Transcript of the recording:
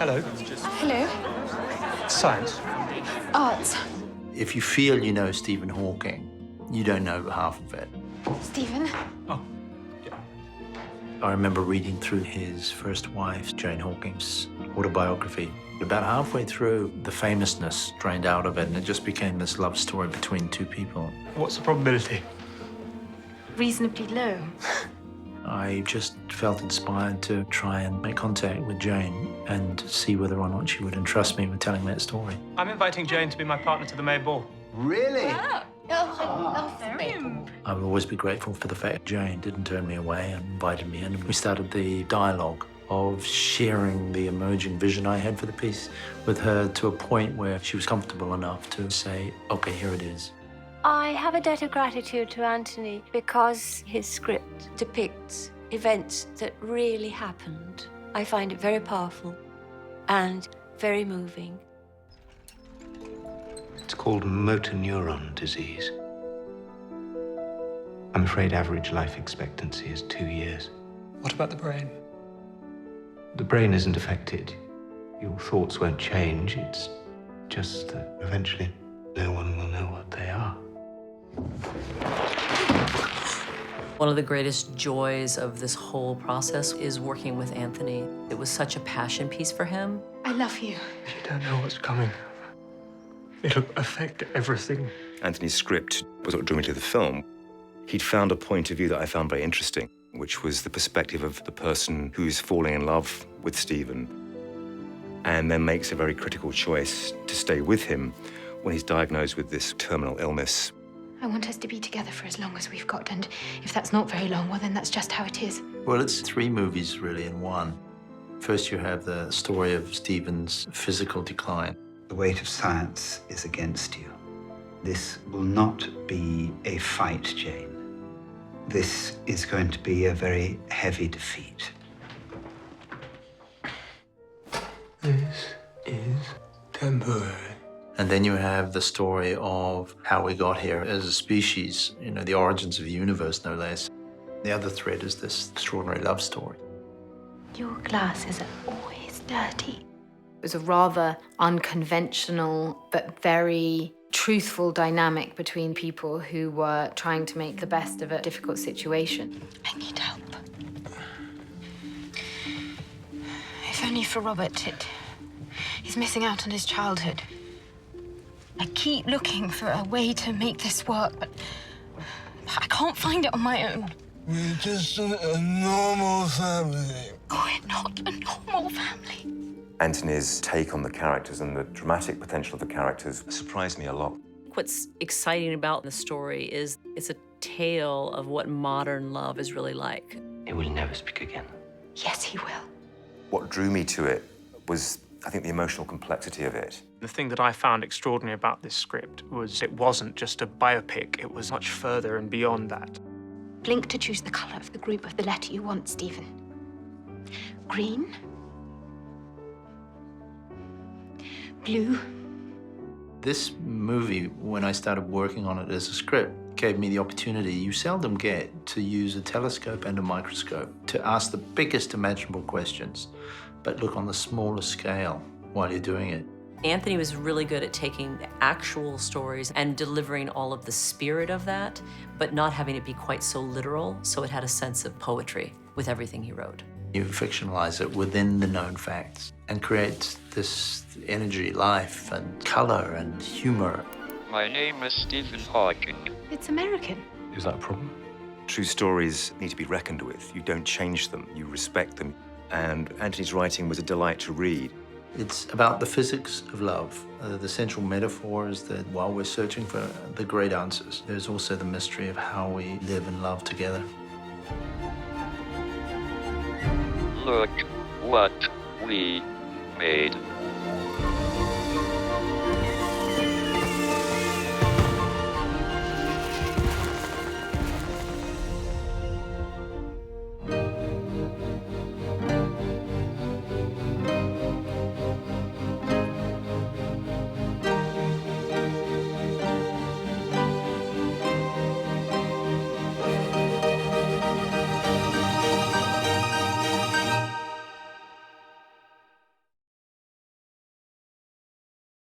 Hello. Hello. Science. Arts. If you feel you know Stephen Hawking, you don't know half of it. Stephen. Oh, yeah. I remember reading through his first wife, Jane Hawking's autobiography. About halfway through, the famousness drained out of it, and it just became this love story between two people. What's the probability? Reasonably low. I just felt inspired to try and make contact with Jane and see whether or not she would entrust me with telling that story. I'm inviting Jane to be my partner to the May ball. Really? Very. I will always be grateful for the fact Jane didn't turn me away and invited me in. We started the dialogue of sharing the emerging vision I had for the piece with her to a point where she was comfortable enough to say, okay, here it is. I have a debt of gratitude to Anthony because his script depicts events that really happened. I find it very powerful and very moving. It's called motor neuron disease. I'm afraid average life expectancy is 2 years. What about the brain? The brain isn't affected. Your thoughts won't change. It's just that eventually no one will know what they are. One of the greatest joys of this whole process is working with Anthony. It was such a passion piece for him. I love you. You don't know what's coming. It'll affect everything. Anthony's script was what drew me to the film. He'd found a point of view that I found very interesting, which was the perspective of the person who's falling in love with Stephen and then makes a very critical choice to stay with him when he's diagnosed with this terminal illness. I want us to be together for as long as we've got, and if that's not very long, well, then that's just how it is. Well, it's 3 movies really in one. First, you have the story of Stephen's physical decline. The weight of science is against you. This will not be a fight, Jane. This is going to be a very heavy defeat. This is temporary. And then you have the story of how we got here as a species, you know, the origins of the universe, no less. The other thread is this extraordinary love story. Your glasses are always dirty. It was a rather unconventional but very truthful dynamic between people who were trying to make the best of a difficult situation. I need help. If only for Robert. He's missing out on his childhood. I keep looking for a way to make this work, but I can't find it on my own. We're just a normal family. We're not a normal family. Anthony's take on the characters and the dramatic potential of the characters surprised me a lot. What's exciting about the story is it's a tale of what modern love is really like. He will never speak again. Yes, he will. What drew me to it was, I think, the emotional complexity of it. The thing that I found extraordinary about this script was it wasn't just a biopic, it was much further and beyond that. Blink to choose the colour of the group of the letter you want, Stephen. Green. Blue. This movie, when I started working on it as a script, gave me the opportunity you seldom get to use a telescope and a microscope to ask the biggest imaginable questions, but look on the smallest scale while you're doing it. Anthony was really good at taking the actual stories and delivering all of the spirit of that, but not having it be quite so literal, so it had a sense of poetry with everything he wrote. You fictionalize it within the known facts and create this energy, life, and color and humor. My name is Stephen Hawking. It's American. Is that a problem? True stories need to be reckoned with. You don't change them, you respect them. And Anthony's writing was a delight to read. It's about the physics of love. The central metaphor is that while we're searching for the great answers, there's also the mystery of how we live and love together. Look what we made.